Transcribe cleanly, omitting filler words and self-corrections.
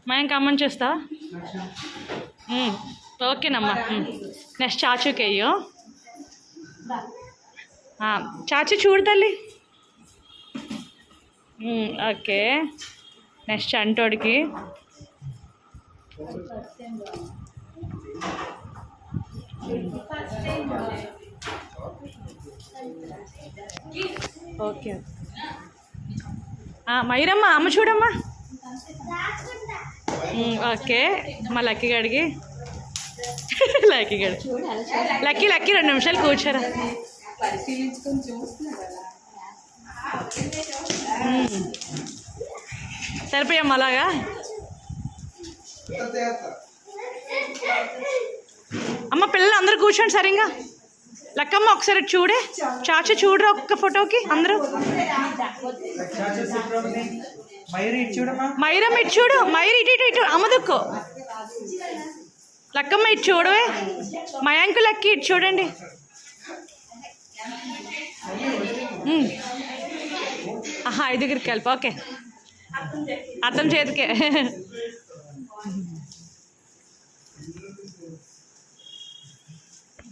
మయంక్ అమ్మని చూస్తా. ఓకేనమ్మా. నెక్స్ట్ చాచుకి అయ్యో. చాచు చూడు తల్లి. ఓకే నెక్స్ట్ అంటోడికి. ఓకే మైరమ్మ అమ్మ చూడమ్మా. ఓకే మా లక్కీ గడికి. లక్కీ గడి లక్కీ 2 నిమిషాలు కూర్చోరా. సరిపోయామ్మా అలాగా. అమ్మ పిల్లలు అందరూ కూర్చోండి సరిగ్గా. లక్కమ్మ ఒకసారి చూడే. చాచు చూడరా ఒక్క ఫోటోకి అందరూ. మైరమ్మ ఇటు చూడు. మైరు ఇటు అమ్మదుక్కో. లక్కమ్మ ఇటు చూడవే. మయాంకు లక్కి ఇటు చూడండి. ఐదుగురికి కలిపి. ఓకే అర్థం చేతికే.